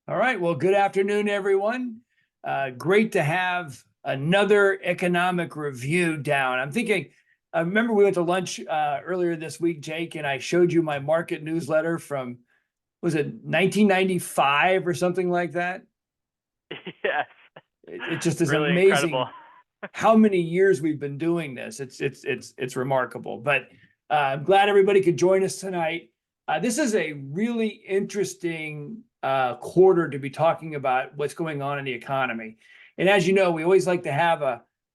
All right. Well, good afternoon, everyone. Great to have another economic review down. I remember we went to lunch earlier this week, Jake, and I showed you my market newsletter from, was it 1995 or something like that? Yes, It just is really incredible. amazing how many years we've been doing this. It's remarkable. But I'm glad everybody could join us tonight. This is a really interesting quarter to be talking about what's going on in the economy. And as you know, we always like to have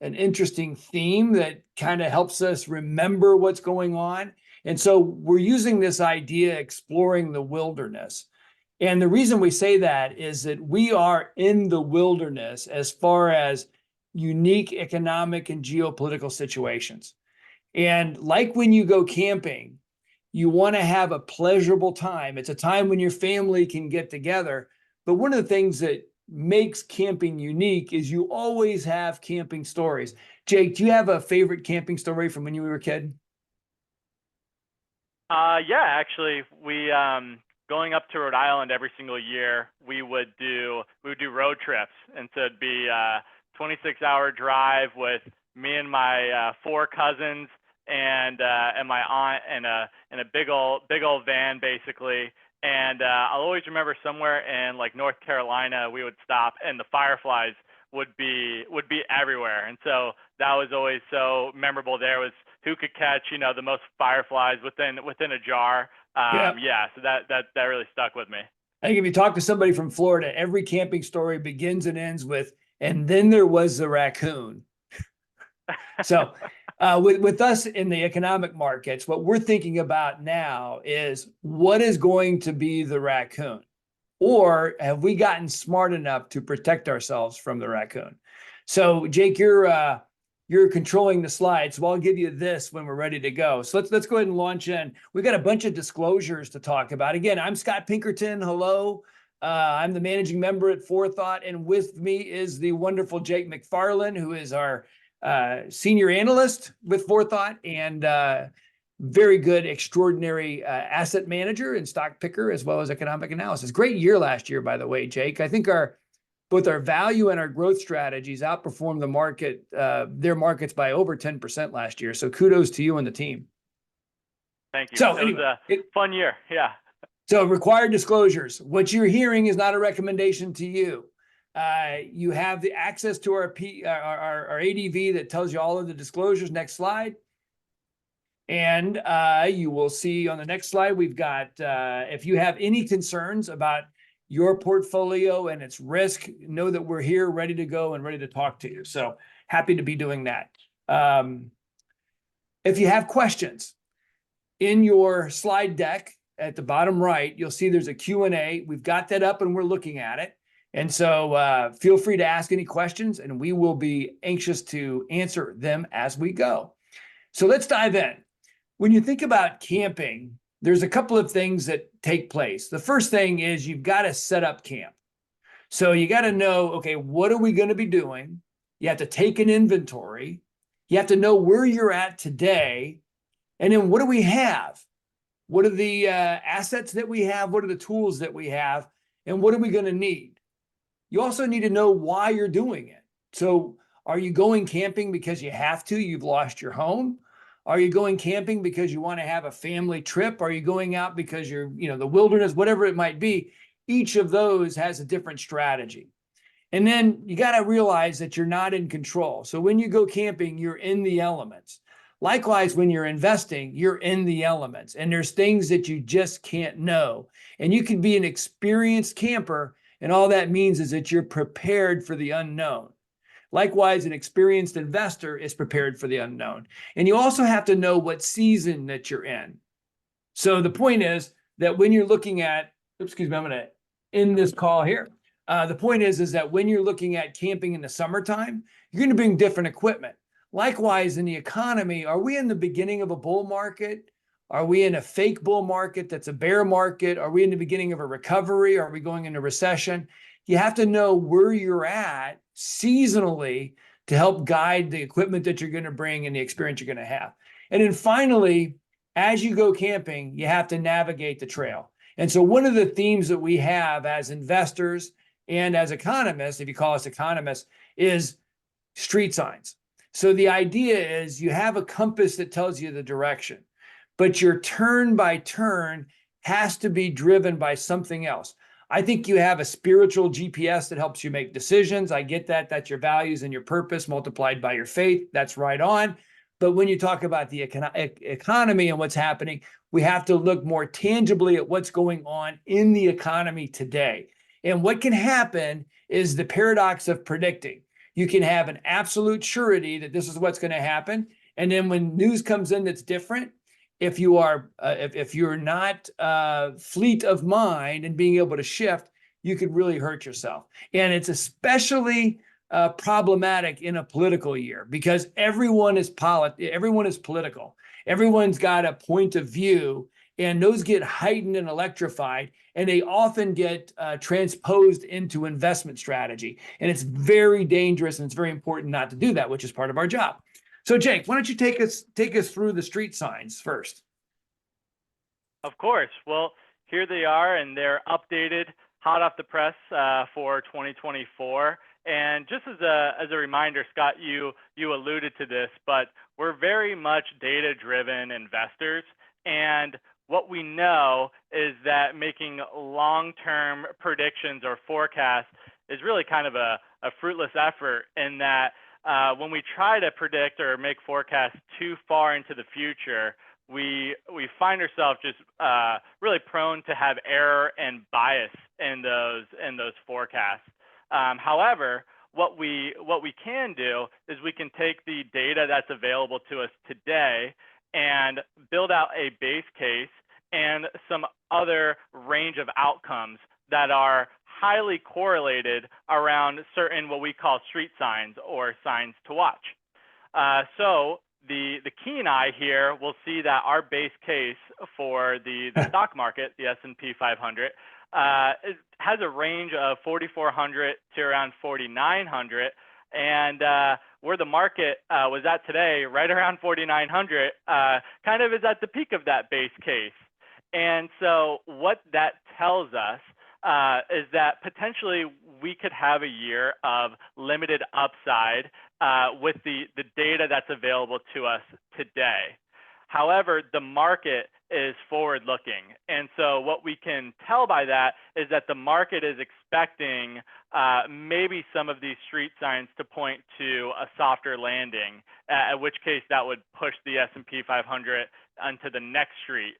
an interesting theme that kind of helps us remember what's going on. And so we're using this idea, exploring the wilderness. And the reason we say that is that we are in the wilderness as far as unique economic and geopolitical situations. And like when you go camping, you want to have a pleasurable time. It's a time when your family can get together. But one of the things that makes camping unique is you always have camping stories. Jake, do you have a favorite camping story from when you were a kid? Yeah, actually, we going up to Rhode Island every single year. We would do road trips, and so it'd be a 26-hour drive with me and my four cousins and my aunt and a big old van basically. And I'll always remember somewhere in like North Carolina we would stop, and the fireflies would be everywhere. And so that was always so memorable. There was who could catch the most fireflies within a jar. Yeah. Yeah, so that really stuck with me. I think if you talk to somebody from Florida, every camping story begins and ends with, and then there was the raccoon. So with us in the economic markets, what we're thinking about now is what is going to be the raccoon? Or have we gotten smart enough to protect ourselves from the raccoon? So Jake, you're controlling the slides, so I'll give you this when we're ready to go. So let's go ahead and launch in. We've got a bunch of disclosures to talk about. Again, I'm Scott Pinkerton. Hello. I'm the managing member at Forethought, and with me is the wonderful Jake MacFarlane, who is our senior analyst with Forethought and very good, extraordinary asset manager and stock picker, as well as economic analysis. Great year last year, by the way, Jake. I think both our value and our growth strategies outperformed the market, their markets by over 10% last year. So kudos to you and the team. Thank you. So It was anyway, a fun year. Yeah. so required disclosures. What you're hearing is not a recommendation to you. You have the access to our ADV that tells you all of the disclosures. Next slide. And you will see on the next slide, we've got, if you have any concerns about your portfolio and its risk, know that we're here ready to go and ready to talk to you. So happy to be doing that. If you have questions, in your slide deck at the bottom right, you'll see there's a Q&A. We've got that up and we're looking at it. And so feel free to ask any questions and we will be anxious to answer them as we go. So let's dive in. When you think about camping, there's a couple of things that take place. The first thing is you've got to set up camp. So you got to know, okay, what are we going to be doing? You have to take an inventory. You have to know where you're at today. And then what do we have? What are the assets that we have? What are the tools that we have? And what are we going to need? You also need to know why you're doing it. So are you going camping because you have to? You've lost your home? Are you going camping because you want to have a family trip? Are you going out because you're, the wilderness, whatever it might be? Each of those has a different strategy. And then you got to realize that you're not in control. So when you go camping, you're in the elements. Likewise, when you're investing, you're in the elements. And there's things that you just can't know. And you can be an experienced camper, and all that means is that you're prepared for the unknown. Likewise, an experienced investor is prepared for the unknown. And you also have to know what season that you're in. So the point is that when you're looking at, excuse me, I'm going to end this call here. The point is that when you're looking at camping in the summertime, you're going to bring different equipment. Likewise, in the economy, are we in the beginning of a bull market? Are we in a fake bull market that's a bear market? Are we in the beginning of a recovery? Are we going into recession? You have to know where you're at seasonally to help guide the equipment that you're going to bring and the experience you're going to have. And then finally, as you go camping, you have to navigate the trail. And so one of the themes that we have as investors and as economists, if you call us economists, is street signs. So the idea is you have a compass that tells you the direction, but your turn by turn has to be driven by something else. I think you have a spiritual GPS that helps you make decisions. I get that. That's your values and your purpose multiplied by your faith. That's right on. But when you talk about the economy and what's happening, we have to look more tangibly at what's going on in the economy today. And what can happen is the paradox of predicting. You can have an absolute surety that this is what's going to happen. And then when news comes in that's different, if you are if you're not fleet of mind and being able to shift, you could really hurt yourself. And it's especially problematic in a political year because everyone is political. Everyone's got a point of view, and those get heightened and electrified, and they often get transposed into investment strategy. And it's very dangerous, and it's very important not to do that, which is part of our job. So Jake, why don't you take us through the street signs first? Of course. Well, here they are, and they're updated, hot off the press for 2024. And just as a reminder, Scott, you alluded to this, but we're very much data-driven investors, and what we know is that making long-term predictions or forecasts is really kind of a fruitless effort in that when we try to predict or make forecasts too far into the future, we find ourselves just really prone to have error and bias in those forecasts. However, what we can do is we can take the data that's available to us today and build out a base case and some other range of outcomes that are highly correlated around certain what we call street signs or signs to watch. So the keen eye here will see that our base case for the stock market, the S&P 500, has a range of 4,400 to around 4,900, and where the market was at today, right around 4,900, kind of is at the peak of that base case. And so what that tells us is that potentially we could have a year of limited upside with the data that's available to us today. However, the market is forward-looking. And so what we can tell by that is that the market is expecting maybe some of these street signs to point to a softer landing, at which case that would push the S&P 500 onto the next street,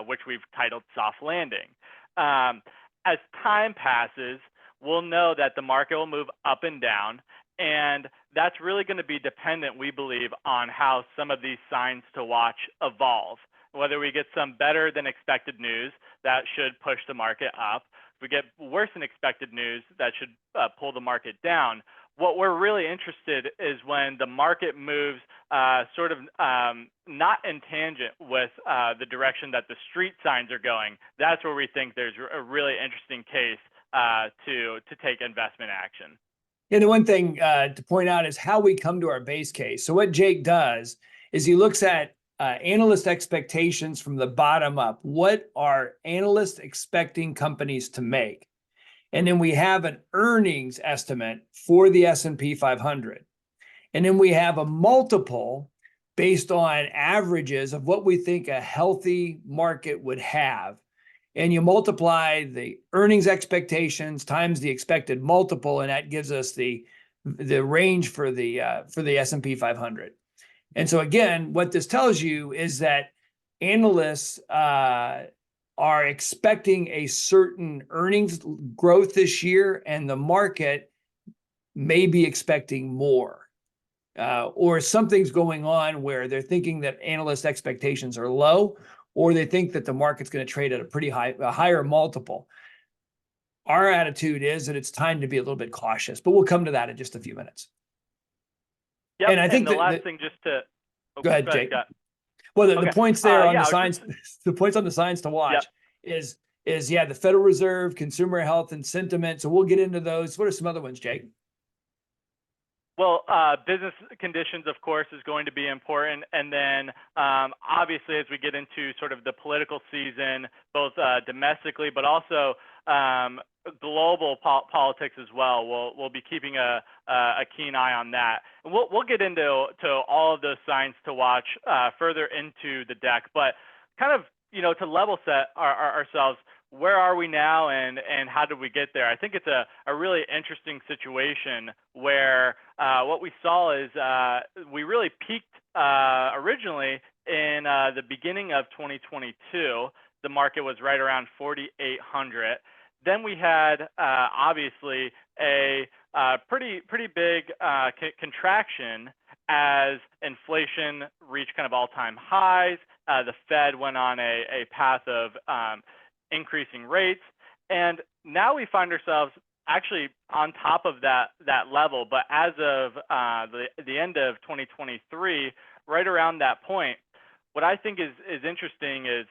which we've titled soft landing. As time passes, we'll know that the market will move up and down, and that's really going to be dependent, we believe, on how some of these signs to watch evolve. Whether we get some better than expected news, that should push the market up. If we get worse than expected news, that should pull the market down. What we're really interested is when the market moves sort of not in tangent with the direction that the street signs are going. That's where we think there's a really interesting case to take investment action. And the one thing to point out is how we come to our base case. So what Jake does is he looks at analyst expectations from the bottom up. What are analysts expecting companies to make? And then we have an earnings estimate for the S&P 500. And then we have a multiple based on averages of what we think a healthy market would have. And you multiply the earnings expectations times the expected multiple, and that gives us the range for the S&P 500. And so again, what this tells you is that analysts are expecting a certain earnings growth this year, and the market may be expecting more. Or something's going on where they're thinking that analyst expectations are low, or they think that the market's going to trade at a higher multiple. Our attitude is that it's time to be a little bit cautious, but we'll come to that in just a few minutes. Yep, and I think the last thing just to go ahead, Jake. Scott. Well, the points there on the signs, just... the points on the signs to watch is the Federal Reserve, consumer health, and sentiment. So we'll get into those. What are some other ones, Jake? Well, business conditions, of course, is going to be important. And then obviously, as we get into sort of the political season, both domestically, but also global politics as well, we'll be keeping a keen eye on that. And we'll get into all of those signs to watch further into the deck. But kind of, to level set ourselves, where are we now and how did we get there? I think it's a really interesting situation where what we saw is we really peaked originally in the beginning of 2022. The market was right around 4,800. Then we had obviously a pretty big contraction as inflation reached kind of all-time highs. The Fed went on a path of increasing rates, and now we find ourselves actually on top of that level. But as of the end of 2023, right around that point, what I think is interesting is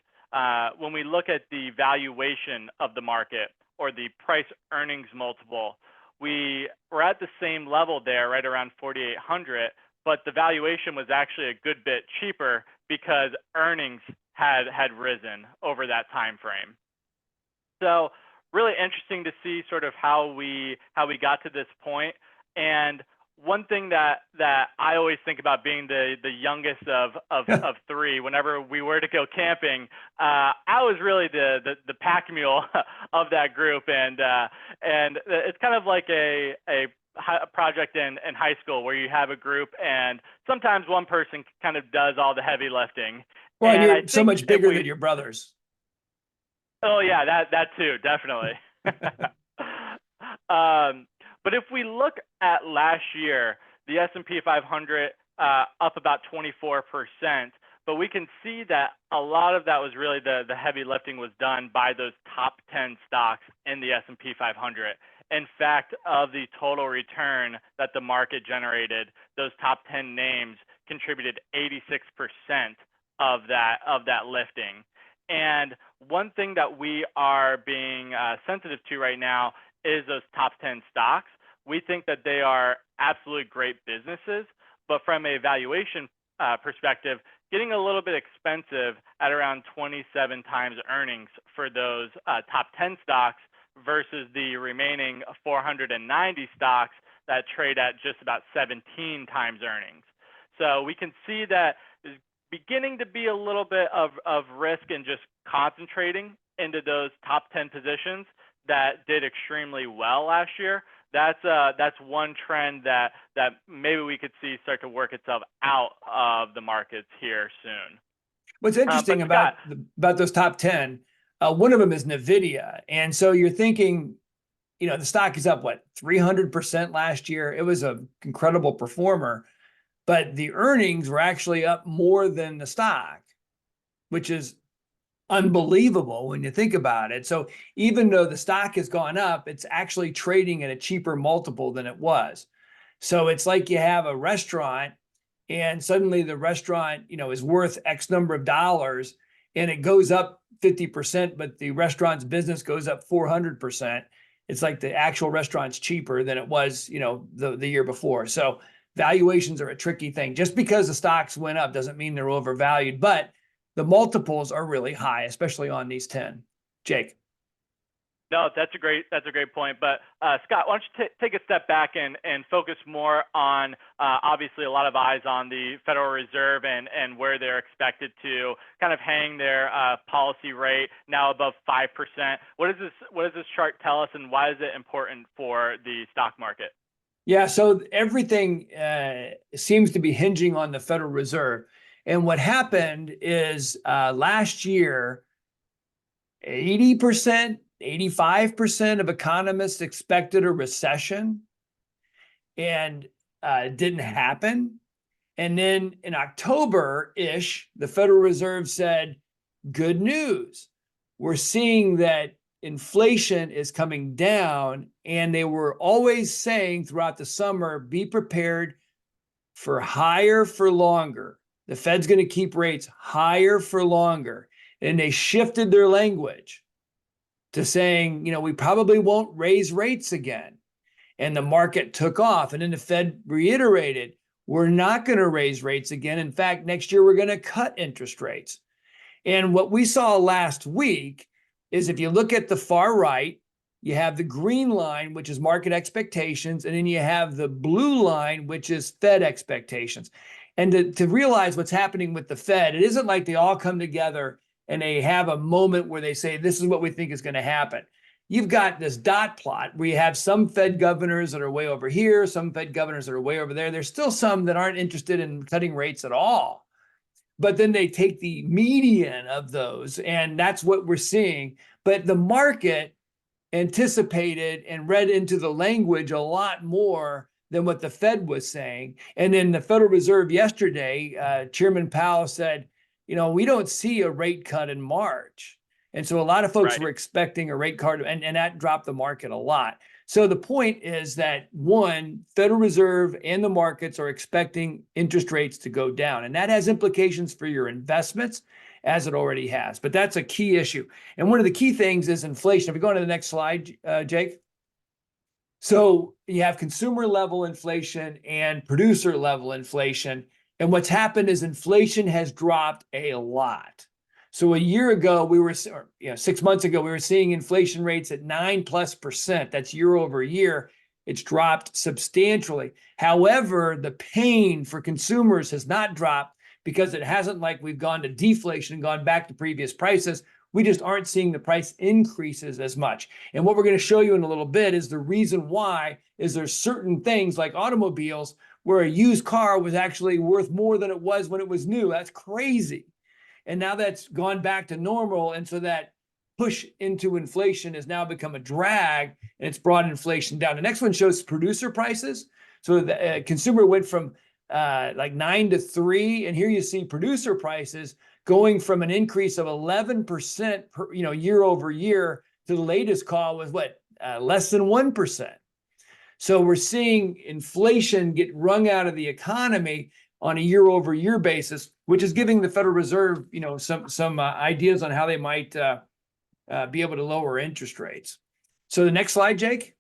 when we look at the valuation of the market or the price earnings multiple, we were at the same level there, right around 4,800, but the valuation was actually a good bit cheaper because earnings had risen over that time frame. So really interesting to see sort of how we got to this point. And one thing that I always think about, being the youngest of three, whenever we were to go camping, I was really the pack mule of that group, and it's kind of like a project in high school where you have a group and sometimes one person kind of does all the heavy lifting. Well, and you're so much bigger than your brothers. Oh yeah, that too, definitely. But if we look at last year, the S&P 500 up about 24%, but we can see that a lot of that was really the heavy lifting was done by those top 10 stocks in the S&P 500. In fact, of the total return that the market generated, those top 10 names contributed 86% of that lifting. And one thing that we are being sensitive to right now is those top 10 stocks. We think that they are absolutely great businesses, but from a valuation perspective, getting a little bit expensive at around 27 times earnings for those top 10 stocks versus the remaining 490 stocks that trade at just about 17 times earnings. So we can see that there's beginning to be a little bit of risk in just concentrating into those top 10 positions that did extremely well last year. That's one trend that maybe we could see start to work itself out of the markets here soon. What's interesting about those top 10, one of them is NVIDIA. And so you're thinking, the stock is up, 300% last year. It was an incredible performer, but the earnings were actually up more than the stock, which is unbelievable when you think about it. So even though the stock has gone up, it's actually trading at a cheaper multiple than it was. So it's like you have a restaurant and suddenly the restaurant, is worth X number of dollars and it goes up 50%, but the restaurant's business goes up 400%. It's like the actual restaurant's cheaper than it was, the year before. So valuations are a tricky thing. Just because the stocks went up doesn't mean they're overvalued, but the multiples are really high, especially on these 10. Jake. No, that's a great point. But Scott, why don't you take a step back and focus more on obviously a lot of eyes on the Federal Reserve and where they're expected to kind of hang their policy rate now above 5%. What does this chart tell us, and why is it important for the stock market? Yeah, so everything seems to be hinging on the Federal Reserve. And what happened is last year, 80%, 85% of economists expected a recession, and it didn't happen. And then in October-ish, the Federal Reserve said, good news. We're seeing that inflation is coming down, and they were always saying throughout the summer, be prepared for higher for longer. The Fed's going to keep rates higher for longer. And they shifted their language to saying, we probably won't raise rates again. and the market took off. And then the Fed reiterated, we're not going to raise rates again. In fact, next year, we're going to cut interest rates. And what we saw last week is if you look at the far right, you have the green line, which is market expectations, and then you have the blue line, which is Fed expectations. And to realize what's happening with the Fed, it isn't like they all come together and they have a moment where they say, this is what we think is going to happen. You've got this dot plot where you have some Fed governors that are way over here, some Fed governors that are way over there. There's still some that aren't interested in cutting rates at all. But then they take the median of those, and that's what we're seeing. But the market anticipated and read into the language a lot more than what the Fed was saying. And then the Federal Reserve yesterday, Chairman Powell said, we don't see a rate cut in March. And so a lot of folks were expecting a rate cut, and that dropped the market a lot. So the point is that, one, Federal Reserve and the markets are expecting interest rates to go down, and that has implications for your investments, as it already has. But that's a key issue. And one of the key things is inflation. If we go on to the next slide, Jake. So you have consumer level inflation and producer level inflation. And what's happened is inflation has dropped a lot. So a year ago, 6 months ago, we were seeing inflation rates at 9+%. That's year over year. It's dropped substantially. However, the pain for consumers has not dropped because it hasn't like we've gone to deflation and gone back to previous prices. We just aren't seeing the price increases as much. And what we're going to show you in a little bit is the reason why is there's certain things like automobiles where a used car was actually worth more than it was when it was new. That's crazy. And now that's gone back to normal. And so that push into inflation has now become a drag, and it's brought inflation down. The next one shows producer prices. So the consumer went from like 9 to 3. And here you see producer prices going from an increase of 11% per, year over year to the latest call was less than 1%. So we're seeing inflation get wrung out of the economy on a year over year basis, which is giving the Federal Reserve, some ideas on how they might be able to lower interest rates. So the next slide, Jake.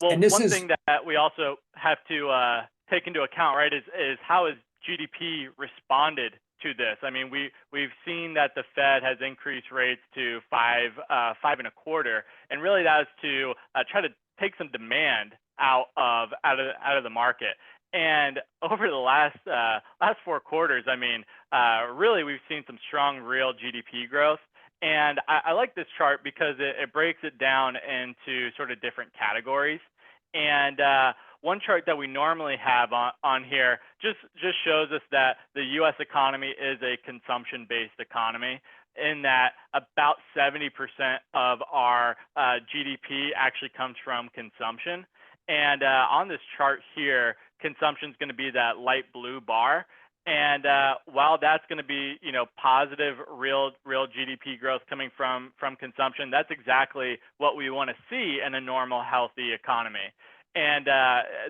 Well, one thing that we also have to take into account, right, is how has GDP responded to this? I mean, we've seen that the Fed has increased rates to 5.25, and really that is to try to take some demand out of the market. And over the last 4 quarters, I mean, really we've seen some strong real GDP growth. And I like this chart because it breaks it down into sort of different categories. And one chart that we normally have on here just shows us that the U.S. economy is a consumption-based economy, in that about 70% of our GDP actually comes from consumption. And on this chart here, consumption is going to be that light blue bar. And while that's going to be, positive real GDP growth coming from consumption, that's exactly what we want to see in a normal, healthy economy. And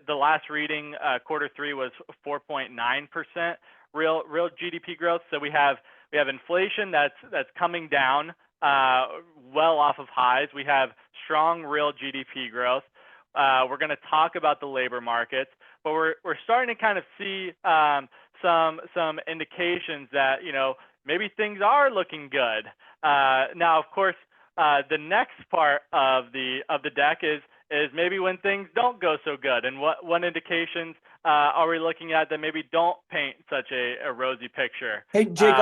the last reading, Q3, was 4.9% real GDP growth. So we have inflation that's coming down well off of highs. We have strong real GDP growth. We're going to talk about the labor markets, but we're starting to kind of see some indications that maybe things are looking good. Now, of course, the next part of the deck is maybe when things don't go so good, and what indications are we looking at that maybe don't paint such a rosy picture? Hey, Jake,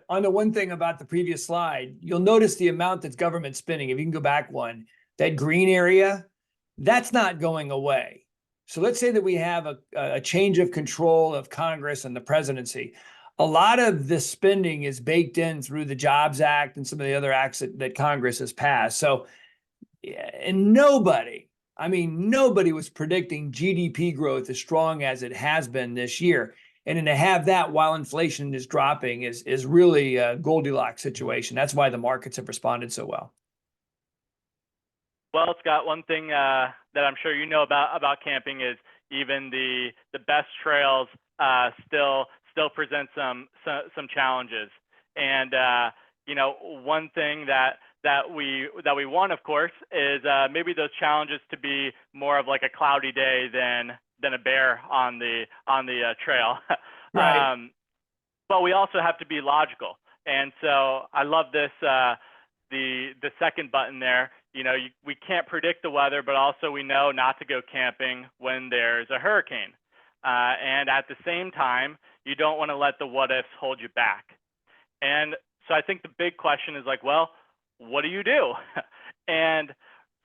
on the one thing about the previous slide, you'll notice the amount that's government spending. If you can go back one, that green area, that's not going away. So let's say that we have a change of control of Congress and the presidency. A lot of this spending is baked in through the Jobs Act and some of the other acts that Congress has passed. So, and nobody was predicting GDP growth as strong as it has been this year. And then to have that while inflation is dropping is really a Goldilocks situation. That's why the markets have responded so well. Well, Scott, one thing that I'm sure you know about camping is even the best trails still present some challenges. And one thing that we want, of course, is maybe those challenges to be more of like a cloudy day than a bear on the trail. Right. But we also have to be logical. And so I love this, the second button there. You know, we can't predict the weather, but also we know not to go camping when there's a hurricane. And at the same time, you don't want to let the what ifs hold you back. And so I think the big question is like, well, what do you do? And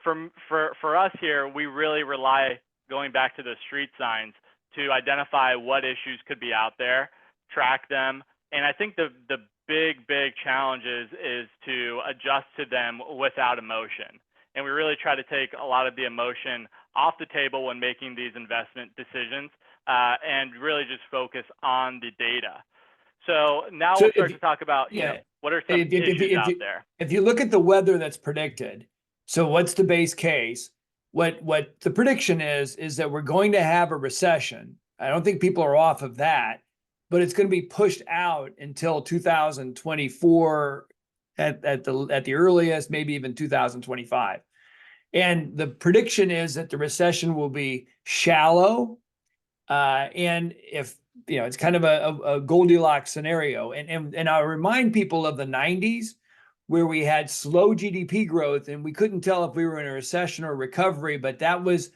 for us here, we really rely, going back to the street signs, to identify what issues could be out there, track them. And I think the big challenge is to adjust to them without emotion. And we really try to take a lot of the emotion off the table when making these investment decisions, and really just focus on the data. So now So we'll start to talk about, you know, what are some issues out there? if you look at the weather that's predicted, so what's the base case? What the prediction is that we're going to have a recession. I don't think people are off of that, but it's going to be pushed out until 2024 at the earliest, maybe even 2025. And the prediction is that the recession will be shallow, and if you know, it's kind of a Goldilocks scenario. And I'll remind people of the 90s, where we had slow GDP growth and we couldn't tell if we were in a recession or recovery, but that was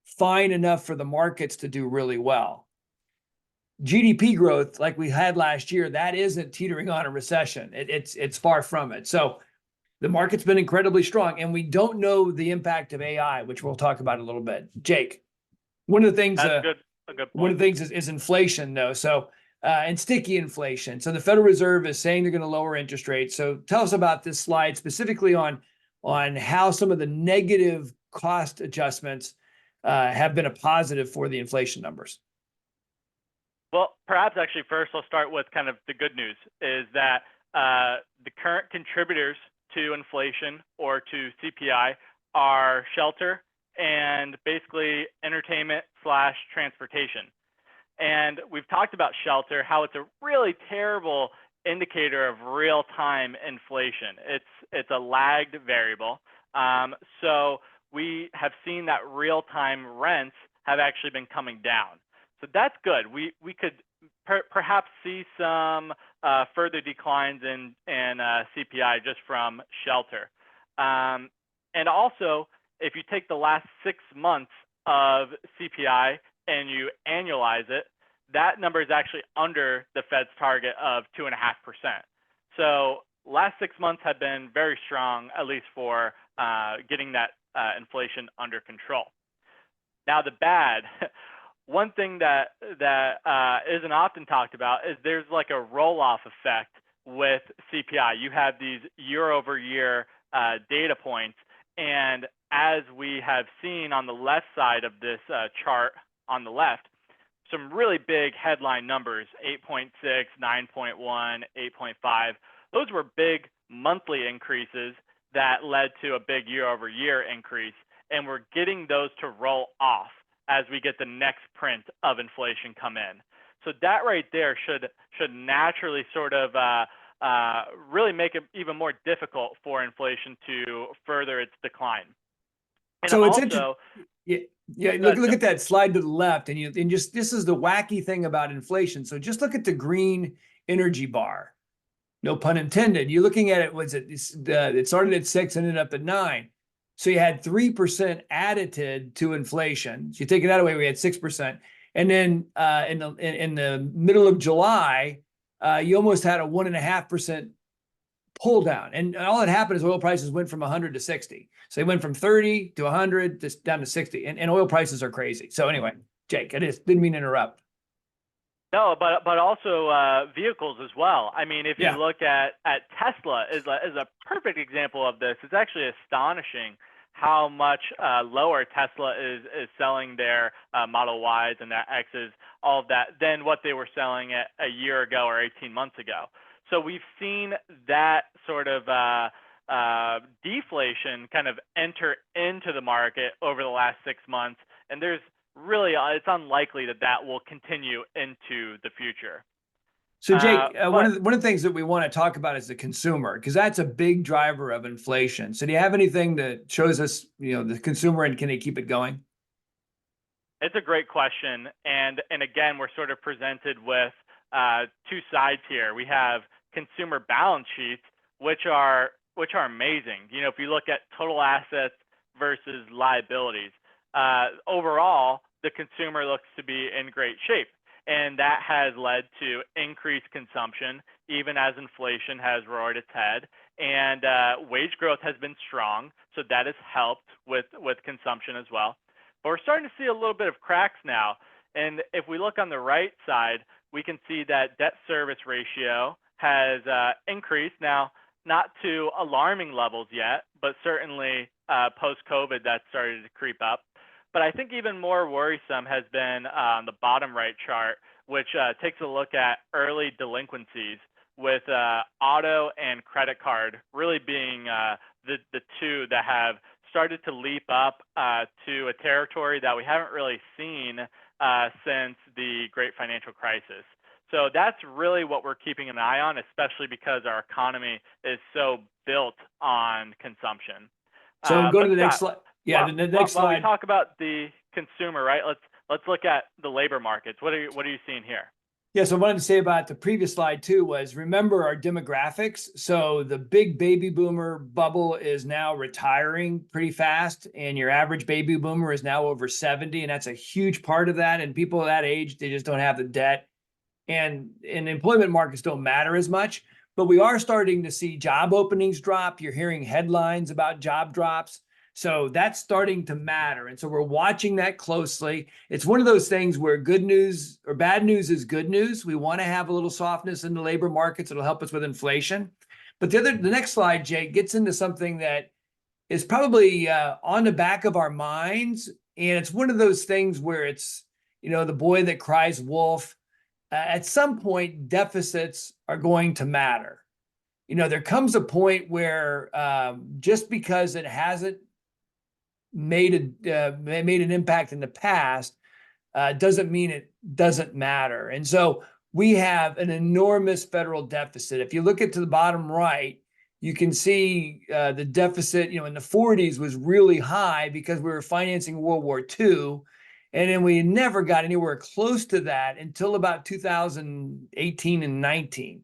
fine enough for the markets to do really well. GDP growth, like we had last year, that isn't teetering on a recession. It's far from it. So the market's been incredibly strong, and we don't know the impact of AI, which we'll talk about a little bit. Jake, one of the things, That's a good one of point. the things is inflation, though. So and sticky inflation. So the Federal Reserve is saying they're going to lower interest rates. So tell us about this slide specifically on how some of the negative cost adjustments have been a positive for the inflation numbers. Well, perhaps actually first I'll start with kind of the good news, is that the current contributors to inflation or to CPI are shelter and basically entertainment / transportation. And we've talked about shelter, how it's a really terrible indicator of real-time inflation. It's a lagged variable. So we have seen that real-time rents have actually been coming down. So that's good. We could perhaps see some further declines in CPI just from shelter. And also, if you take the last 6 months of CPI and you annualize it, that number is actually under the Fed's target of 2.5%. So last 6 months have been very strong, at least for getting that inflation under control. Now the bad, one thing that isn't often talked about is there's like a roll-off effect with CPI. You have these year-over-year data points, and as we have seen on the left side of this chart on the left, some really big headline numbers, 8.6, 9.1, 8.5. Those were big monthly increases that led to a big year-over-year increase, and we're getting those to roll off as we get the next print of inflation come in. So that right there should naturally sort of really make it even more difficult for inflation to further its decline. And so it's also, yeah. Look at that slide to the left, and just this is the wacky thing about inflation. So just look at the green energy bar. No pun intended. You're looking at it. It started at 6, ended up at 9. So you had 3% added to inflation. So you take that away, we had 6%. And then in the middle of July, you almost had a 1.5% pull down. And all that happened is oil prices went from 100 to 60. So they went from 30 to 100 to down to 60. And oil prices are crazy. So anyway, Jake, didn't mean to interrupt. No, but also vehicles as well. I mean, if you Yeah. look at Tesla is a perfect example of this. It's actually astonishing how much lower Tesla is selling their Model Ys and their X's, all of that, than what they were selling a year ago or 18 months ago. So we've seen that sort of deflation kind of enter into the market over the last 6 months, and there's really, it's unlikely that will continue into the future. So Jake, But one of the things that we want to talk about is the consumer, because that's a big driver of inflation. So do you have anything that shows us, the consumer, and can they keep it going? it's a great question, and again, we're sort of presented with two sides here. We have consumer balance sheets, which are amazing. If you look at total assets versus liabilities, overall, the consumer looks to be in great shape, and that has led to increased consumption, even as inflation has roared its head. And wage growth has been strong, so that has helped with consumption as well. But we're starting to see a little bit of cracks now. And if we look on the right side, we can see that debt service ratio has increased. Now, not to alarming levels yet, but certainly post-COVID that started to creep up. But I think even more worrisome has been the bottom right chart, which takes a look at early delinquencies, with auto and credit card really being the two that have started to leap up to a territory that we haven't really seen since the great financial crisis. So that's really what we're keeping an eye on, especially because our economy is so built on consumption. So go to But the next Scott, slide. Yeah, the next while we slide. talk about the consumer, right? Let's look at the labor markets. What are you seeing here? Yeah, so I wanted to say about the previous slide too was, remember our demographics. So the big baby boomer bubble is now retiring pretty fast, and your average baby boomer is now over 70, and that's a huge part of that. And people that age, they just don't have the debt, and employment markets don't matter as much. But we are starting to see job openings drop. You're hearing headlines about job drops. So that's starting to matter. And so we're watching that closely. It's one of those things where good news or bad news is good news. We want to have a little softness in the labor markets. It'll help us with inflation. But the next slide, Jake, gets into something that is probably on the back of our minds. And it's one of those things where it's, the boy that cries wolf. At some point, deficits are going to matter. There comes a point where just because it hasn't made an impact in the past doesn't mean it doesn't matter. And so we have an enormous federal deficit. If you look at to the bottom right, you can see the deficit, in the 40s was really high because we were financing World War II. And then we never got anywhere close to that until about 2018 and 19.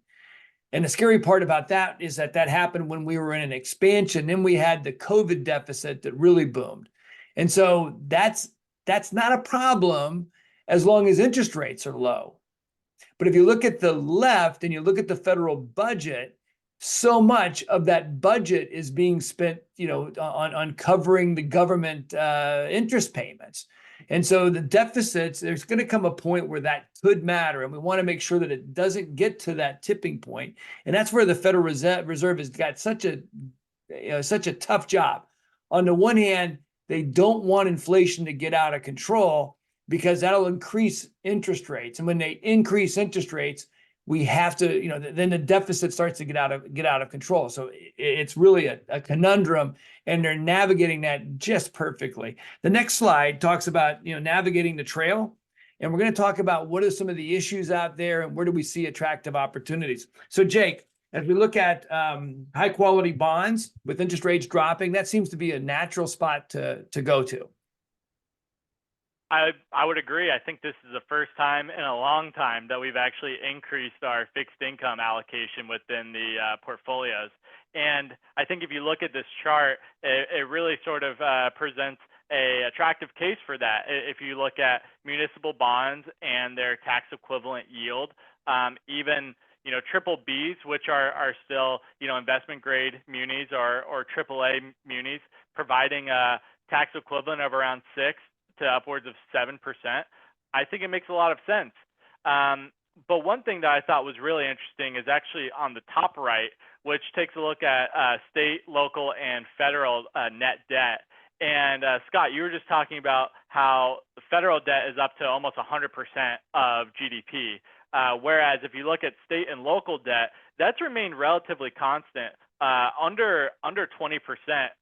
And the scary part about that is that happened when we were in an expansion. Then we had the COVID deficit that really boomed. And so that's not a problem as long as interest rates are low. But if you look at the left and you look at the federal budget, so much of that budget is being spent, on covering the government interest payments. And so the deficits, there's going to come a point where that could matter. And we want to make sure that it doesn't get to that tipping point. And that's where the Federal Reserve has got such a tough job. On the one hand, they don't want inflation to get out of control because that'll increase interest rates. And when they increase interest rates, we have to, then the deficit starts to get out of control. So it's really a conundrum, and they're navigating that just perfectly. The next slide talks about, navigating the trail. And we're going to talk about what are some of the issues out there and where do we see attractive opportunities. So Jake, as we look at high quality bonds with interest rates dropping, that seems to be a natural spot to go to. I would agree. I think this is the first time in a long time that we've actually increased our fixed income allocation within the portfolios. And I think if you look at this chart, it really sort of presents a attractive case for that. If you look at municipal bonds and their tax equivalent yield, even triple Bs, which are still investment grade munis or AAA munis, providing a tax equivalent of around 6 to upwards of 7%, I think it makes a lot of sense. But one thing that I thought was really interesting is actually on the top right, which takes a look at state, local, and federal net debt. And Scott, you were just talking about how the federal debt is up to almost 100% of GDP, whereas if you look at state and local debt, that's remained relatively constant, under 20%,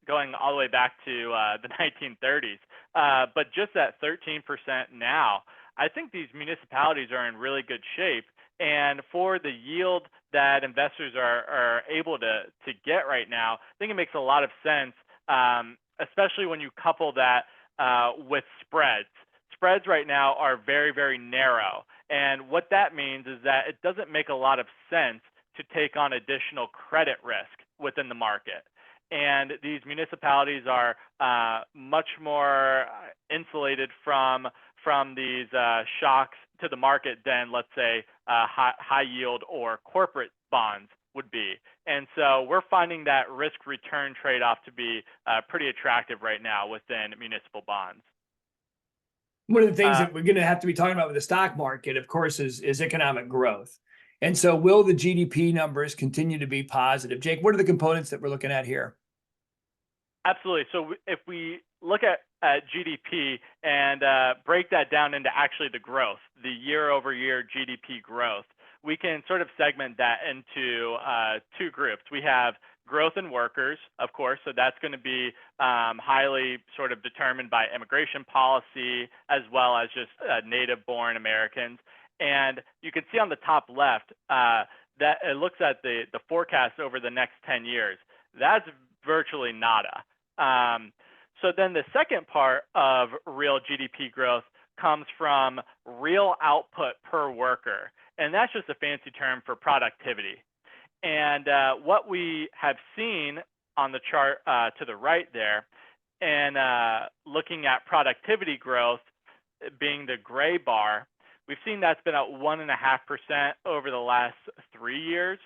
going all the way back to the 1930s. But just at 13% now. I think these municipalities are in really good shape. And for the yield that investors are able to get right now, I think it makes a lot of sense, especially when you couple that with spreads. Spreads right now are very, very narrow. And what that means is that it doesn't make a lot of sense to take on additional credit risk within the market. And these municipalities are much more insulated from these shocks to the market than, let's say, high yield or corporate bonds would be. And so we're finding that risk return trade-off to be pretty attractive right now within municipal bonds. One of the things that we're going to have to be talking about with the stock market, of course, is economic growth. And so will the GDP numbers continue to be positive? Jake, what are the components that we're looking at here? Absolutely. So if we look at GDP and break that down into actually the growth, the year-over-year GDP growth, we can sort of segment that into two groups. We have growth in workers, of course, so that's going to be highly sort of determined by immigration policy as well as just native-born Americans. And you can see on the top left that it looks at the forecast over the next 10 years. That's virtually nada. So then the second part of real GDP growth comes from real output per worker. And that's just a fancy term for productivity. And what we have seen on the chart to the right there, and looking at productivity growth being the gray bar, we've seen that's been at 1.5% over the last 3 years.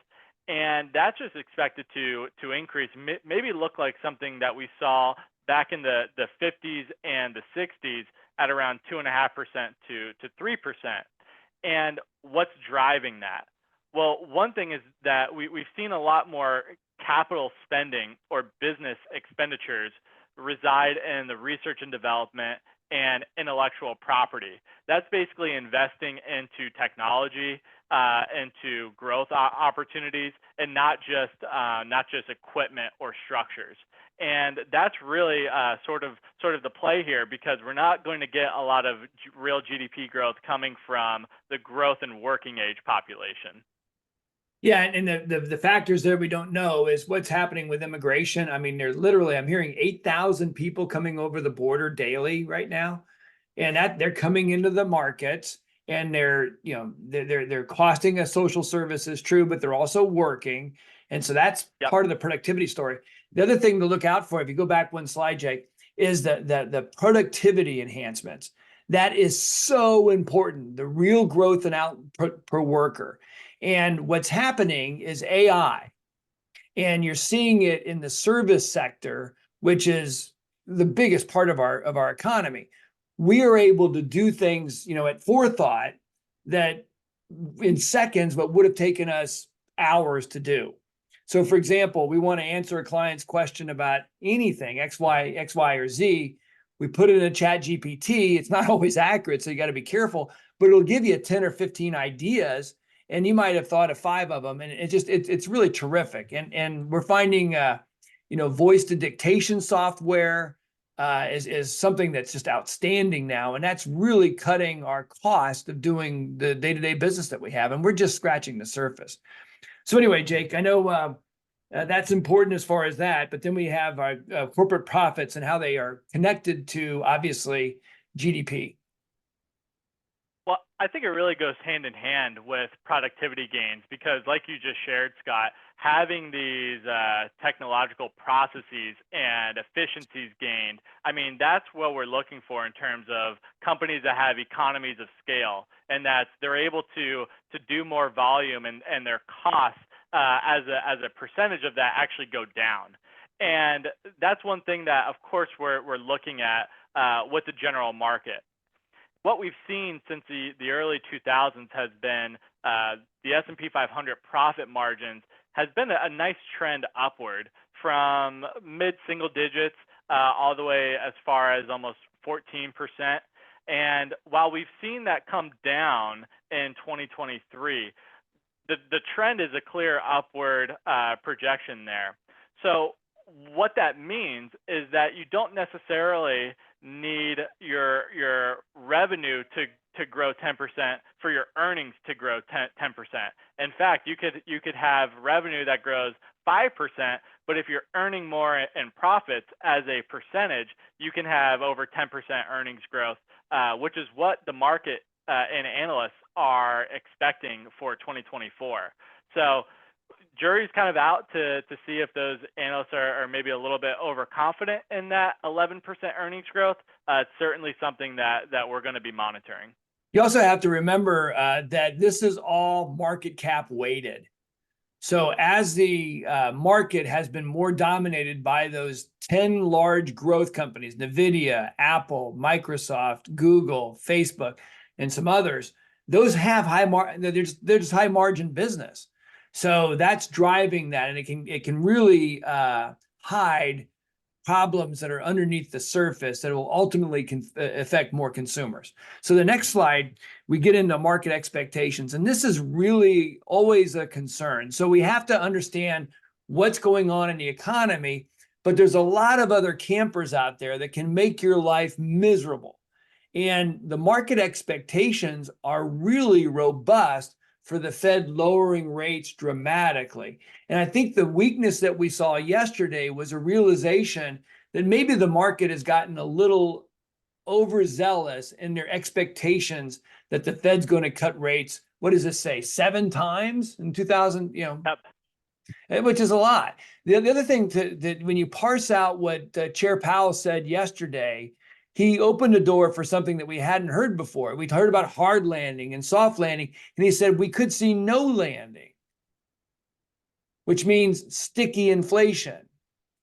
And that's just expected to increase, maybe look like something that we saw back in the 50s and the 60s at around 2.5% to 3%. And what's driving that? Well, one thing is that we've seen a lot more capital spending or business expenditures reside in the research and development and intellectual property. That's basically investing into technology, into growth opportunities, and not just equipment or structures. And that's really sort of the play here, because we're not going to get a lot of real GDP growth coming from the growth in working age population. Yeah, and the factors there we don't know is what's happening with immigration. I mean, there's literally, I'm hearing 8,000 people coming over the border daily right now, and that they're coming into the markets, and they're costing us social services, true, but they're also working, and so that's part of the productivity story. The other thing to look out for, if you go back one slide, Jake, is the productivity enhancements. That is so important. The real growth in output per worker. And what's happening is AI, and you're seeing it in the service sector, which is the biggest part of our economy. We are able to do things, at forethought that in seconds, what would have taken us hours to do. So, for example, we want to answer a client's question about anything, X, Y, or Z. We put it in a chat GPT. It's not always accurate, so you got to be careful, but it'll give you 10 or 15 ideas. And you might have thought of 5 of them, and it's really terrific. And we're finding, voice to dictation software is something that's just outstanding now, and that's really cutting our cost of doing the day-to-day business that we have, and we're just scratching the surface. So anyway, Jake, I know that's important as far as that, but then we have our corporate profits and how they are connected to, obviously, GDP. Well, I think it really goes hand in hand with productivity gains, because like you just shared, Scott, having these technological processes and efficiencies gained, I mean, that's what we're looking for in terms of companies that have economies of scale, and that they're able to do more volume, and their costs as a percentage of that actually go down. And that's one thing that, of course, we're looking at with the general market. What we've seen since the early 2000s has been the S&P 500 profit margins has been a nice trend upward from mid-single digits all the way as far as almost 14%. And while we've seen that come down in 2023, the trend is a clear upward projection there. So what that means is that you don't necessarily need your revenue to grow 10% for your earnings to grow 10%. In fact, you could have revenue that grows 5%, but if you're earning more in profits as a percentage, you can have over 10% earnings growth, which is what the market and analysts are expecting for 2024. So jury's kind of out to see if those analysts are maybe a little bit overconfident in that 11% earnings growth. It's certainly something that we're going to be monitoring. You also have to remember that this is all market cap weighted. So as the market has been more dominated by those 10 large growth companies, NVIDIA, Apple, Microsoft, Google, Facebook, and some others, those have they're just high margin business. So that's driving that, and it can really hide problems that are underneath the surface that will ultimately affect more consumers. So the next slide, we get into market expectations, and this is really always a concern. So we have to understand what's going on in the economy, but there's a lot of other campers out there that can make your life miserable. And the market expectations are really robust for the Fed lowering rates dramatically. And I think the weakness that we saw yesterday was a realization that maybe the market has gotten a little overzealous in their expectations that the Fed's going to cut rates. What does this say? 7 times in 2000, Yep. Which is a lot. The other thing that when you parse out what Chair Powell said yesterday, he opened the door for something that we hadn't heard before. We'd heard about hard landing and soft landing, and he said we could see no landing, which means sticky inflation.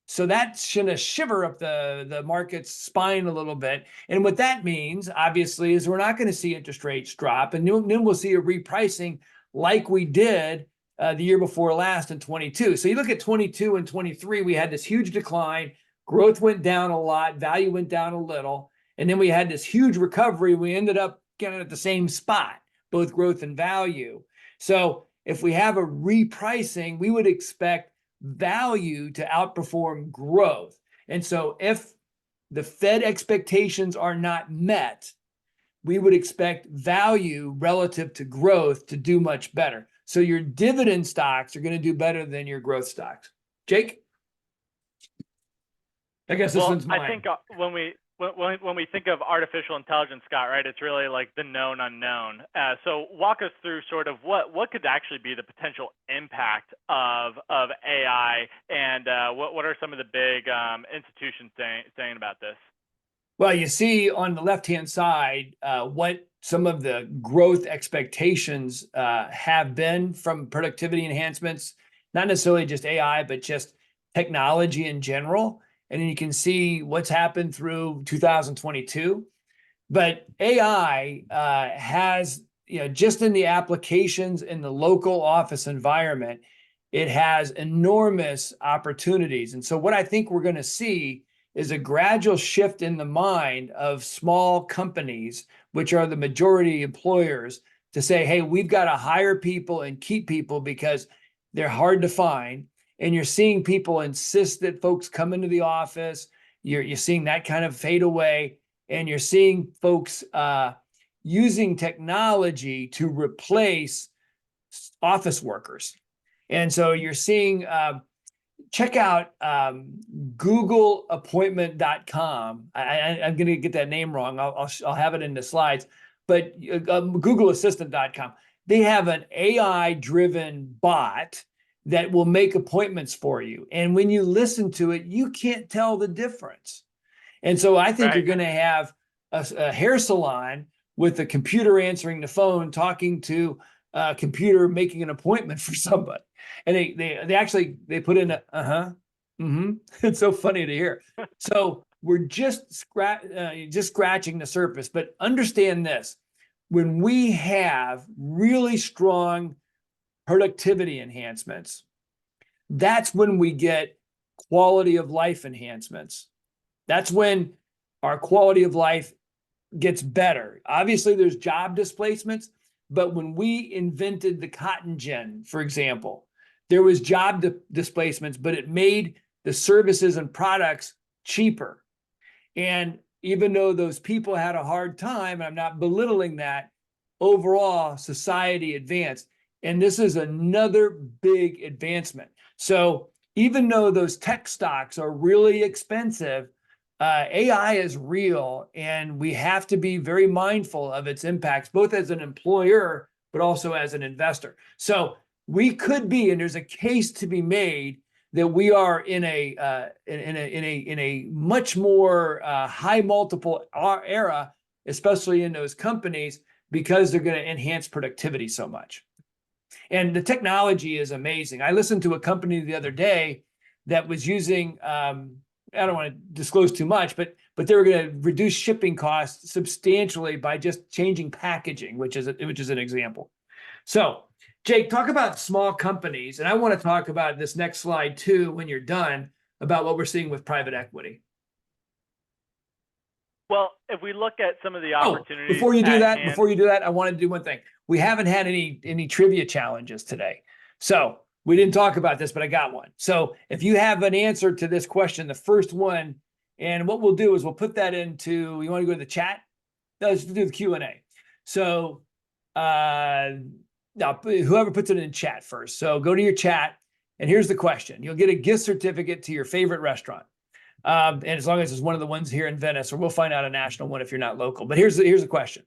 So that's going to shiver up the market's spine a little bit. And what that means, obviously, is we're not going to see interest rates drop, and then we'll see a repricing like we did the year before last in 22. So you look at 22 and 23, we had this huge decline. Growth went down a lot, value went down a little, and then we had this huge recovery. We ended up kind of at the same spot, both growth and value. So if we have a repricing, we would expect value to outperform growth. And so if the Fed expectations are not met, we would expect value relative to growth to do much better. So your dividend stocks are going to do better than your growth stocks. Jake? I guess this one's mine. I think when we think of artificial intelligence, Scott, right, it's really like the known unknown. So walk us through sort of what could actually be the potential impact of AI, and what are some of the big institutions saying about this? Well, you see on the left-hand side what some of the growth expectations have been from productivity enhancements, not necessarily just AI, but just technology in general. And then you can see what's happened through 2022. But AI has, just in the applications in the local office environment, it has enormous opportunities. And so what I think we're going to see is a gradual shift in the mind of small companies, which are the majority employers, to say, hey, we've got to hire people and keep people because they're hard to find. And you're seeing people insist that folks come into the office. You're seeing that kind of fade away. And you're seeing folks using technology to replace office workers. And so you're seeing, check out googleappointment.com. I'm going to get that name wrong. I'll have it in the slides. But googleassistant.com. They have an AI-driven bot that will make appointments for you. And when you listen to it, you can't tell the difference. And so I think you're going to have a hair salon with a computer answering the phone, talking to a computer, making an appointment for somebody. And they actually put in a, It's so funny to hear. So we're just scratching the surface, but understand this. When we have really strong productivity enhancements, that's when we get quality of life enhancements. That's when our quality of life gets better. Obviously, there's job displacements, but when we invented the cotton gin, for example, there was job displacements, but it made the services and products cheaper. And even though those people had a hard time, and I'm not belittling that, overall society advanced. And this is another big advancement. So even though those tech stocks are really expensive, AI is real, and we have to be very mindful of its impacts, both as an employer, but also as an investor. So we could be, and there's a case to be made that we are in a much more high multiple era, especially in those companies, because they're going to enhance productivity so much. And the technology is amazing. I listened to a company the other day that was using, I don't want to disclose too much, but they were going to reduce shipping costs substantially by just changing packaging, which is an example. So, Jake, talk about small companies, and I want to talk about this next slide too when you're done, about what we're seeing with private equity. Well, if we look at some of the opportunities. Before you do that, I wanted to do one thing. We haven't had any trivia challenges today. So we didn't talk about this, but I got one. So if you have an answer to this question, the first one, and what we'll do is we'll put that into, you want to go to the chat? No, let's do the Q&A. So now, whoever puts it in chat first. So go to your chat, and here's the question. You'll get a gift certificate to your favorite restaurant. And as long as it's one of the ones here in Venice, or we'll find out a national one if you're not local. But here's the question.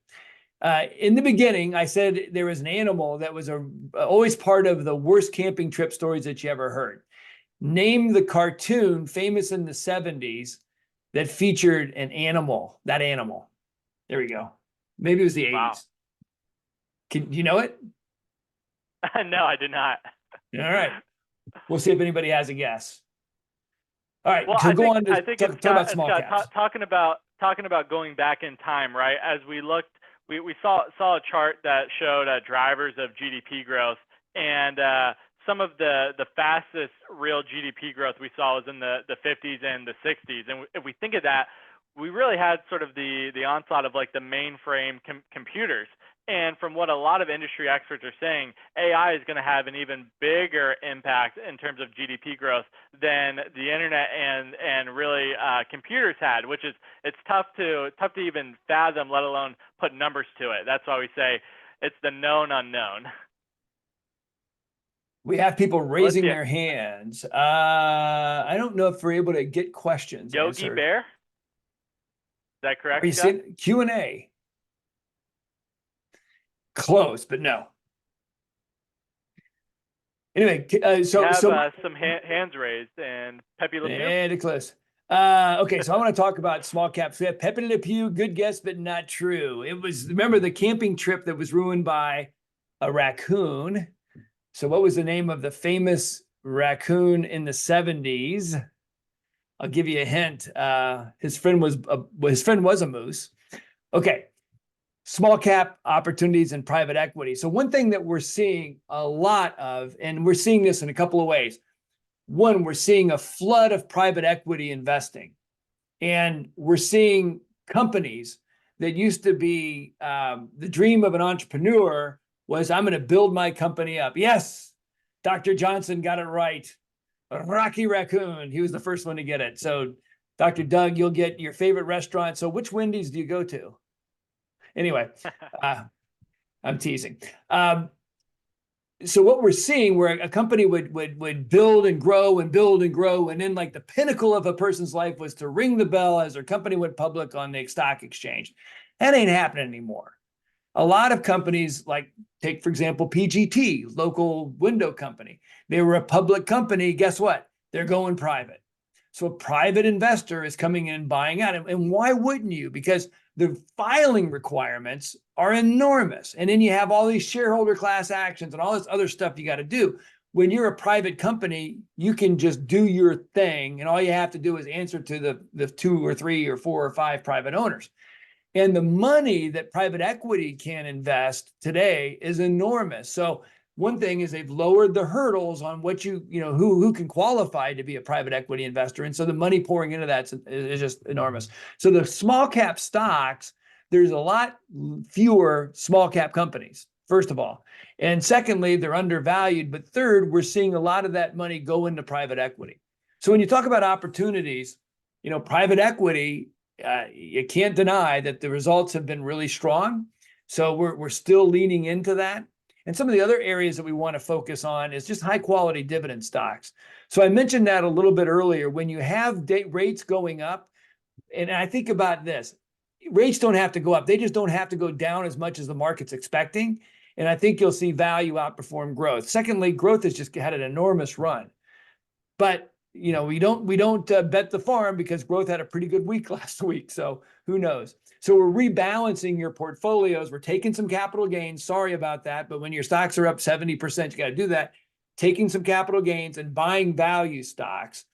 In the beginning, I said there was an animal that was always part of the worst camping trip stories that you ever heard. Name the cartoon famous in the 70s that featured an animal, that animal. There we go. Maybe it was the 80s. Wow. Do you know it? No, I did not. All right. We'll see if anybody has a guess. All right. Well, So I think talk about small caps. Talking about going back in time, right? As we looked, we saw a chart that showed drivers of GDP growth, and some of the fastest real GDP growth we saw was in the 50s and the 60s. And if we think of that, we really had sort of the onslaught of like the mainframe computers. And from what a lot of industry experts are saying, AI is going to have an even bigger impact in terms of GDP growth than the internet and really computers had, which is, it's tough to even fathom, let alone put numbers to it. That's why we say it's the known unknown. We have people raising their hands. I don't know if we're able to get questions Yogi answered. Bear? Is that correct? Are you seeing Q&A? Close, but no. Anyway, so some hands raised, and Pepe Le Pew. And close. Okay, so I want to talk about small caps. We have Pepe Le Pew, good guess, but not true. It was, remember the camping trip that was ruined by a raccoon. So what was the name of the famous raccoon in the 70s? I'll give you a hint. His friend was a moose. Okay. Small cap opportunities in private equity. So one thing that we're seeing a lot of, and we're seeing this in a couple of ways. One, we're seeing a flood of private equity investing. And we're seeing companies that used to be the dream of an entrepreneur was, I'm going to build my company up. Yes, Dr. Johnson got it right. Rocky Raccoon, he was the first one to get it. So Dr. Doug, you'll get your favorite restaurant. So which Wendy's do you go to? Anyway, I'm teasing. So what we're seeing, where a company would build and grow and build and grow, and then like the pinnacle of a person's life was to ring the bell as their company went public on the stock exchange. That ain't happening anymore. A lot of companies, like take, for example, PGT, local window company. They were a public company. Guess what? They're going private. So a private investor is coming in, buying out. And why wouldn't you? Because the filing requirements are enormous. And then you have all these shareholder class actions and all this other stuff you got to do. When you're a private company, you can just do your thing. And all you have to do is answer to the 2 or 3 or 4 or 5 private owners. And the money that private equity can invest today is enormous. So one thing is they've lowered the hurdles on what who can qualify to be a private equity investor. And so the money pouring into that is just enormous. So the small cap stocks, there's a lot fewer small cap companies, first of all. And secondly, they're undervalued. But third, we're seeing a lot of that money go into private equity. So when you talk about opportunities, private equity you can't deny that the results have been really strong. So we're still leaning into that. And some of the other areas that we want to focus on is just high quality dividend stocks. So I mentioned that a little bit earlier. When you have rates going up, and I think about this, rates don't have to go up. They just don't have to go down as much as the market's expecting. And I think you'll see value outperform growth. Secondly, growth has just had an enormous run. But we don't bet the farm, because growth had a pretty good week last week. So who knows? So we're rebalancing your portfolios. We're taking some capital gains. Sorry about that. But when your stocks are up 70%, you got to do that. Taking some capital gains and buying value stocks.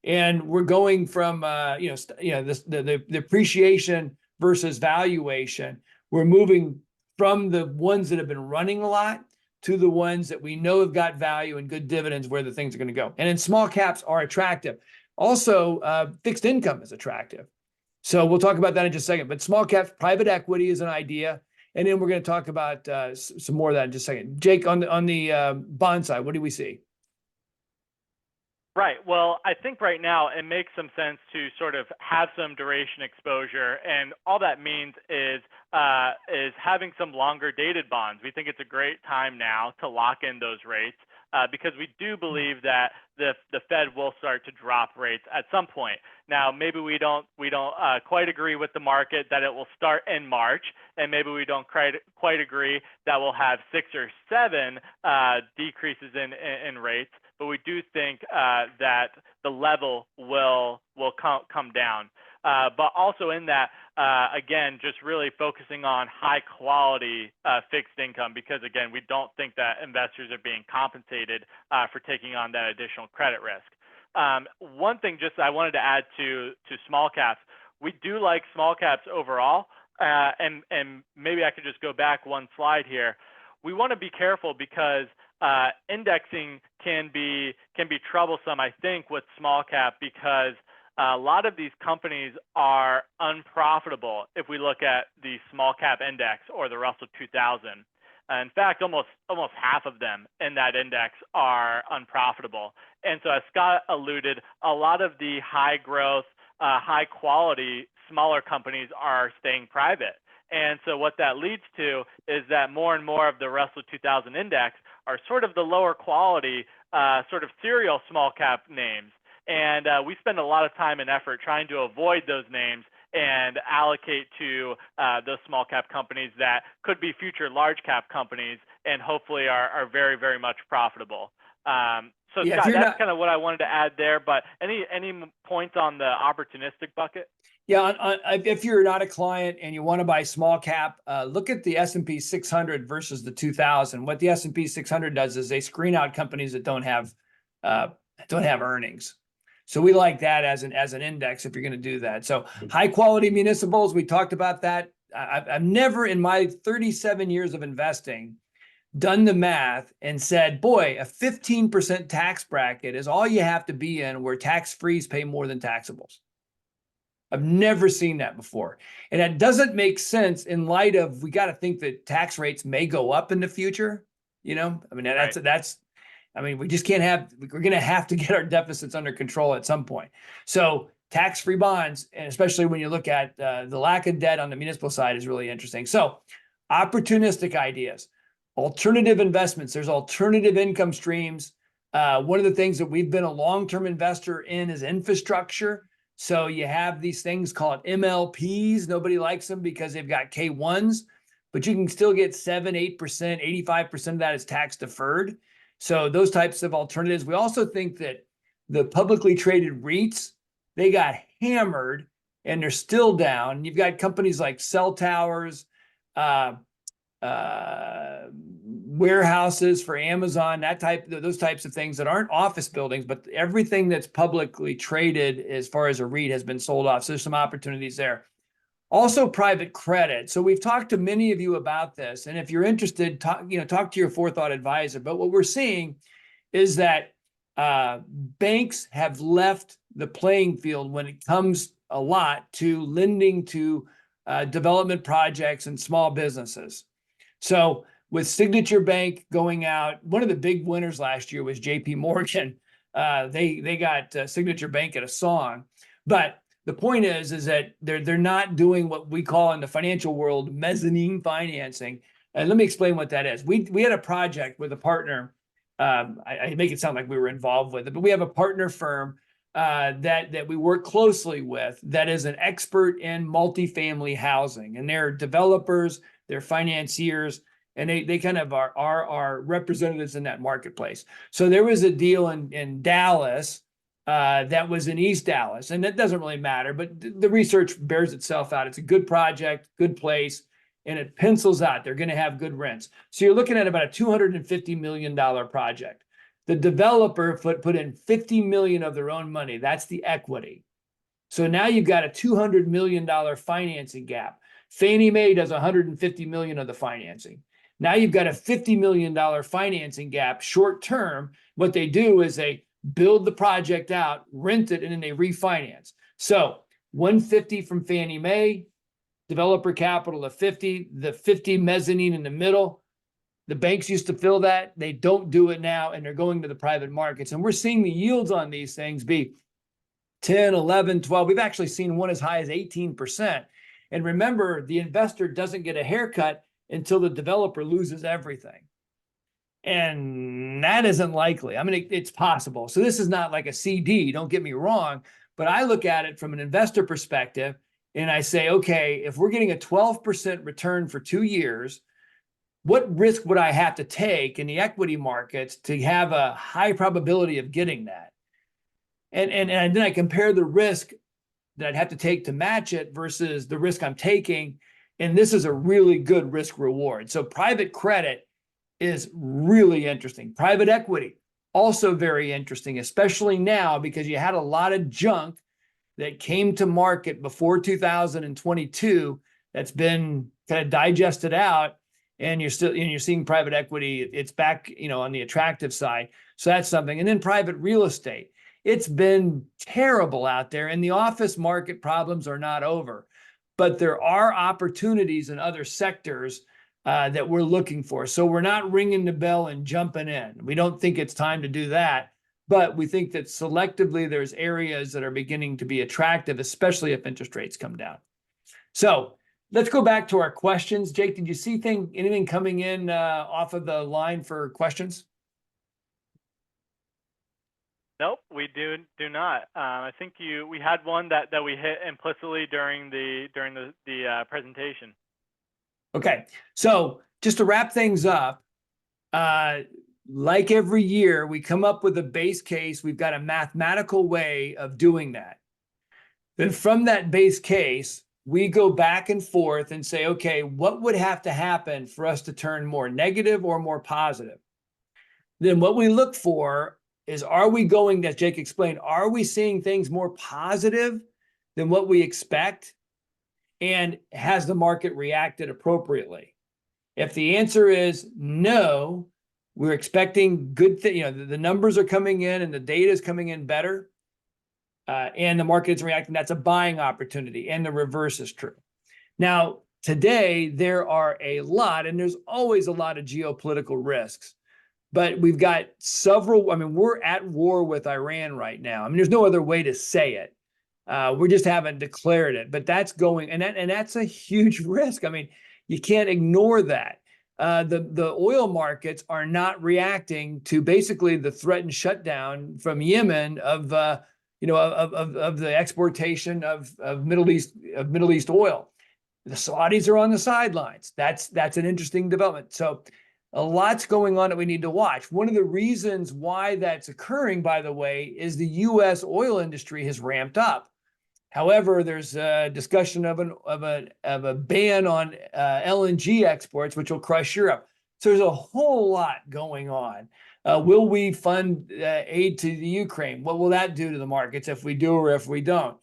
And we're going from, the appreciation versus valuation. We're moving from the ones that have been running a lot to the ones that we know have got value and good dividends, where the things are going to go. And then small caps are attractive. Also, fixed income is attractive. So we'll talk about that in just a second. But small caps, private equity is an idea. And then we're going to talk about some more of that in just a second. Jake, on the bond side, what do we see? Right. Well, I think right now it makes some sense to sort of have some duration exposure, and all that means is having some longer dated bonds. We think it's a great time now to lock in those rates because we do believe that the Fed will start to drop rates at some point. Now, maybe we don't quite agree with the market that it will start in March, and maybe we don't quite agree that we'll have 6 or 7 decreases in rates. But we do think that the level will come down. But also in that, again, just really focusing on high quality fixed income, because again, we don't think that investors are being compensated for taking on that additional credit risk. One thing just I wanted to add to small caps, we do like small caps overall, and maybe I could just go back one slide here. We want to be careful because indexing can be troublesome, I think, with small cap, because a lot of these companies are unprofitable if we look at the small cap index or the Russell 2000. In fact, almost half of them in that index are unprofitable. And so, as Scott alluded, a lot of the high growth, high quality, smaller companies are staying private. And so what that leads to is that more and more of the Russell 2000 index are sort of the lower quality, sort of serial small cap names. And we spend a lot of time and effort trying to avoid those names and allocate to those small cap companies that could be future large cap companies and hopefully are very, very much profitable. So yeah, Scott, that's kind of what I wanted to add there. But any points on the opportunistic bucket? Yeah, if you're not a client and you want to buy small cap, look at the S&P 600 versus the 2000. What the S&P 600 does is they screen out companies that don't have earnings. So we like that as an index if you're going to do that. So high quality municipals, we talked about that. I've never in my 37 years of investing done the math and said, boy, a 15% tax bracket is all you have to be in where tax-frees pay more than taxables. I've never seen that before. And that doesn't make sense in light of, we got to think that tax rates may go up in the future. We just can't have, we're going to have to get our deficits under control at some point. So tax-free bonds, and especially when you look at the lack of debt on the municipal side, is really interesting. So opportunistic ideas, alternative investments, there's alternative income streams. One of the things that we've been a long-term investor in is infrastructure. So you have these things called MLPs. Nobody likes them because they've got K1s, but you can still get 7, 8%, 85% of that is tax deferred. So those types of alternatives. We also think that the publicly traded REITs, they got hammered and they're still down. You've got companies like cell towers, warehouses for Amazon, those types of things that aren't office buildings, but everything that's publicly traded as far as a REIT has been sold off. So there's some opportunities there. Also private credit. So we've talked to many of you about this. And if you're interested, talk to your forethought advisor. But what we're seeing is that banks have left the playing field when it comes a lot to lending to development projects and small businesses. So with Signature Bank going out, one of the big winners last year was JP Morgan. They got Signature Bank at a song. But the point is that they're not doing what we call in the financial world mezzanine financing. And let me explain what that is. We had a project with a partner. I make it sound like we were involved with it, but we have a partner firm that we work closely with that is an expert in multifamily housing, and they're developers, they're financiers, and they kind of are our representatives in that marketplace. So there was a deal in Dallas that was in East Dallas, and that doesn't really matter, but the research bears itself out. It's a good project, good place, and it pencils out. They're going to have good rents. So you're looking at about a $250 million project. The developer put in $50 million of their own money. That's the equity. So now you've got a $200 million financing gap. Fannie Mae does $150 million of the financing. Now you've got a $50 million financing gap short term. What they do is they build the project out, rent it, and then they refinance. So 150 from Fannie Mae, developer capital of 50, the 50 mezzanine in the middle. The banks used to fill that. They don't do it now, and they're going to the private markets. And we're seeing the yields on these things be 10, 11, 12. We've actually seen one as high as 18%. And remember, the investor doesn't get a haircut until the developer loses everything. And that isn't likely. I mean, it's possible. So this is not like a CD, don't get me wrong, but I look at it from an investor perspective and I say, okay, if we're getting a 12% return for 2 years, what risk would I have to take in the equity markets to have a high probability of getting that? And then I compare the risk that I'd have to take to match it versus the risk I'm taking. And this is a really good risk reward. So private credit is really interesting. Private equity, also very interesting, especially now because you had a lot of junk that came to market before 2022 that's been kind of digested out, and you're seeing private equity, it's back, on the attractive side. So that's something. And then private real estate. It's been terrible out there, and the office market problems are not over, but there are opportunities in other sectors that we're looking for. So we're not ringing the bell and jumping in. We don't think it's time to do that, but we think that selectively there's areas that are beginning to be attractive, especially if interest rates come down. So let's go back to our questions. Jake, did you see anything coming in off of the line for questions? Nope, we do not. I think we had one that we hit implicitly during the presentation. Okay, so just to wrap things up, like every year, we come up with a base case. We've got a mathematical way of doing that. Then from that base case, we go back and forth and say, okay, what would have to happen for us to turn more negative or more positive? Then what we look for is, are we going, as Jake explained, are we seeing things more positive than what we expect? And has the market reacted appropriately? If the answer is no, we're expecting good things, the numbers are coming in and the data is coming in better, and the market is reacting, that's a buying opportunity, and the reverse is true. Now, today, there are a lot, and there's always a lot of geopolitical risks, but we've got several, we're at war with Iran right now. There's no other way to say it. We just haven't declared it, but that's going, and that's a huge risk. You can't ignore that. The oil markets are not reacting to basically the threatened shutdown from Yemen of the exportation of Middle East oil. The Saudis are on the sidelines. That's an interesting development. So a lot's going on that we need to watch. One of the reasons why that's occurring, by the way, is the U.S. oil industry has ramped up. However, there's a discussion of a ban on LNG exports, which will crush Europe. So there's a whole lot going on. Will we fund aid to the Ukraine? What will that do to the markets if we do or if we don't?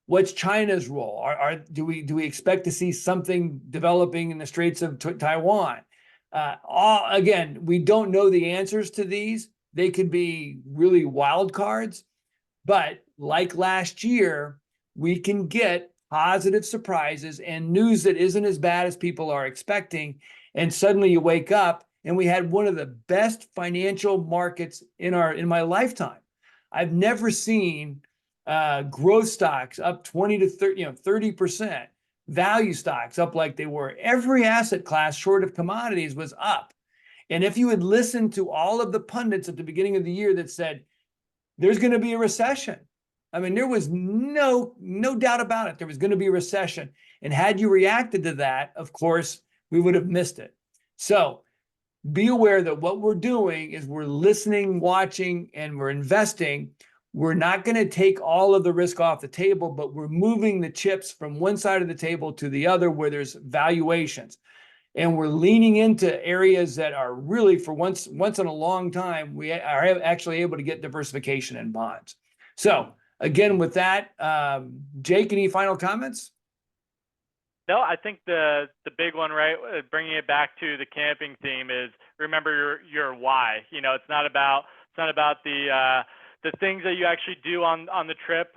What's China's role? Do we expect to see something developing in the Straits of Taiwan? Again, we don't know the answers to these. They could be really wild cards, but like last year, we can get positive surprises and news that isn't as bad as people are expecting. And suddenly you wake up and we had one of the best financial markets in my lifetime. I've never seen growth stocks up 20 to 30, 30%, value stocks up like they were. Every asset class short of commodities was up. And if you had listened to all of the pundits at the beginning of the year that said, there's going to be a recession. I mean, there was no doubt about it. There was going to be a recession. And had you reacted to that, of course, we would have missed it. So be aware that what we're doing is we're listening, watching, and we're investing. We're not going to take all of the risk off the table, but we're moving the chips from one side of the table to the other where there's valuations. And we're leaning into areas that are really, for once in a long time, we are actually able to get diversification in bonds. So again, with that, Jake, any final comments? No, I think the big one, right, bringing it back to the camping theme, is remember your why. You know, it's not about the things that you actually do on the trip,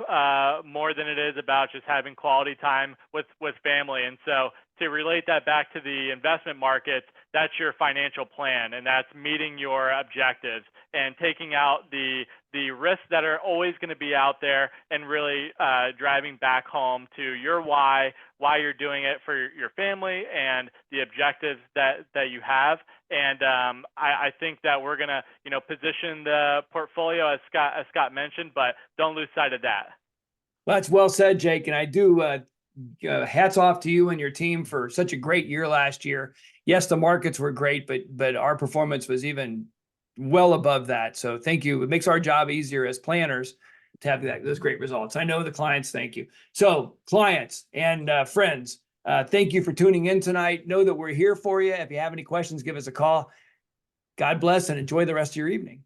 more than it is about just having quality time with family. And so to relate that back to the investment markets, that's your financial plan, and that's meeting your objectives and taking out the risks that are always going to be out there, and really driving back home to your why you're doing it for your family and the objectives that you have. And I think that we're going to, position the portfolio as Scott mentioned, but don't lose sight of that. Well, that's well said, Jake. And I do hats off to you and your team for such a great year last year. Yes, the markets were great, but our performance was even well above that. So thank you. It makes our job easier as planners to have those great results. I know the clients thank you. So clients and friends, thank you for tuning in tonight. Know that we're here for you. If you have any questions, give us a call. God bless and enjoy the rest of your evening.